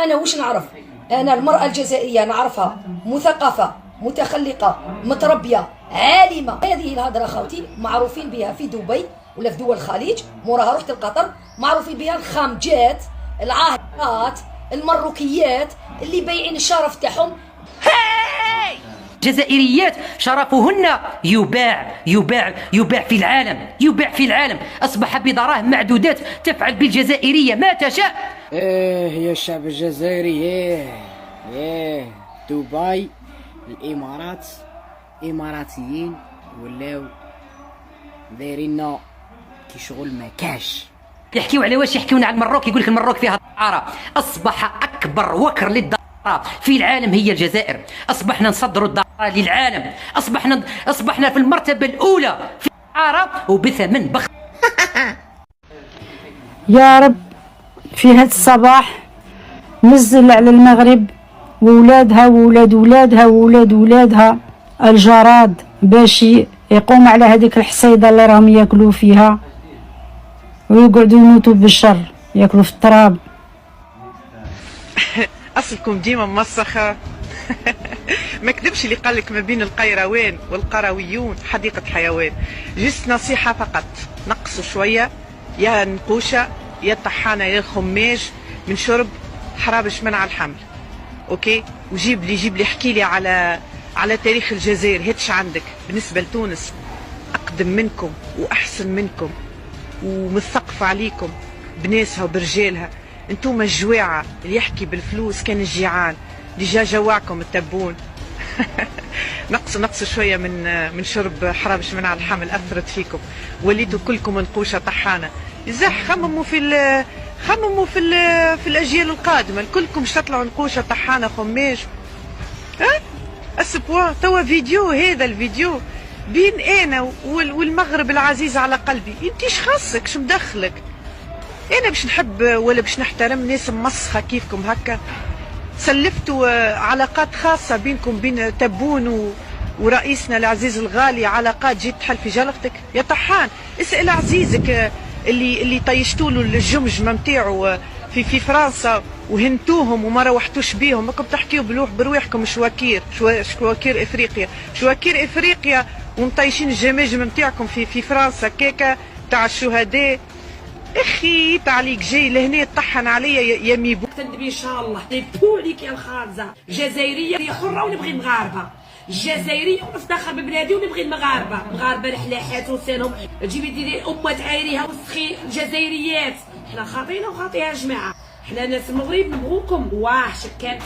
انا واش نعرف؟ انا المراه الجزائريه نعرفها مثقفه متخلقه متربيه عالمه. هذه الهضره خاوتي معروفين بها في دبي ولا في دول الخليج، موراها رحت لقطر، معروفين بها الخامجات العاهرات المروكيات اللي بايعين الشرف تاعهم. جزائريات شرفهن يباع في العالم، يباع في العالم، أصبح بدراهم معدودات تفعل بالجزائرية ما تشاء. يا الشعب الجزائري، دبي الإمارات، إماراتيين ولاو دايريننا كي شغل ما كاش. يحكيو على واش؟ يحكيونا على المروك، يقول لك المروك فيها الدعارة. أصبح أكبر وكر للدعارة في العالم هي الجزائر. أصبحنا نصدروا الدعارة للعالم، أصبحنا في المرتبة الأولى في الدعارة وبثمن بخس. يا رب في هذا الصباح نزل على المغرب وولادها وولاد ولادها وولاد ولادها الجراد باش يقوم على هذيك الحصيدة اللي راهم ياكلوا فيها ويقعدوا يموتوا بالشر، ياكلوا في التراب. اصلكم ديما موسخه. ما كذبش اللي قال لك ما بين القيروان والقرويون حديقه حيوان. جست نصيحه فقط، نقصوا شويه يا نقوشه يا طحانه يا خماج من شرب حرابش منع الحمل. اوكي، وجيب لي احكي لي على تاريخ الجزائر. هاتش عندك بالنسبه لتونس اقدم منكم واحسن منكم ومثقفه عليكم بناسها وبرجالها. انتوما الجواعه اللي يحكي بالفلوس كان الجيعان اللي جا جواعكم التبون. نقصوا شويه من شرب حرابش منع الحمل، اثرت فيكم وليتوا كلكم نقوشه طحانه. يزح خمموا في الاجيال القادمه كلكم باش تطلعوا نقوشه طحانه خماج. اسبوا توا فيديو، هذا الفيديو بين انا والمغرب العزيز على قلبي. انتيش خاصك، شو مدخلك؟ انا باش نحب ولا باش نحترم ناس مسخه كيفكم هكا؟ سلفتوا علاقات خاصه بينكم بين تبون ورئيسنا العزيز الغالي، علاقات جيت تحل في جلغتك يا طحان. اسال عزيزك اللي طيشتوا له الجمجمه نتاعو في فرنسا وهنتوهم وما روحتوش بيهم. راكم تحكيوا برواحكم شواكير افريقيا ومطيشين الجماجم نتاعكم في فرنسا كيكه تاع الشهداء. اخي تعليق جاي لهنا يطحن عليا يا ميبو. تندبي ان شاء الله نبو عليك يا الخالزه. جزائريه حره ونبغي المغاربه، الجزائريه ونفتخر ببلادي ونبغي المغاربه الحلاحات وسانهم. تجيبي ديري امه عايريها وسخي الجزائريات. حنا خاطينا وخاطيها يا جماعه، حنا ناس المغرب نبغوكم. واه شكات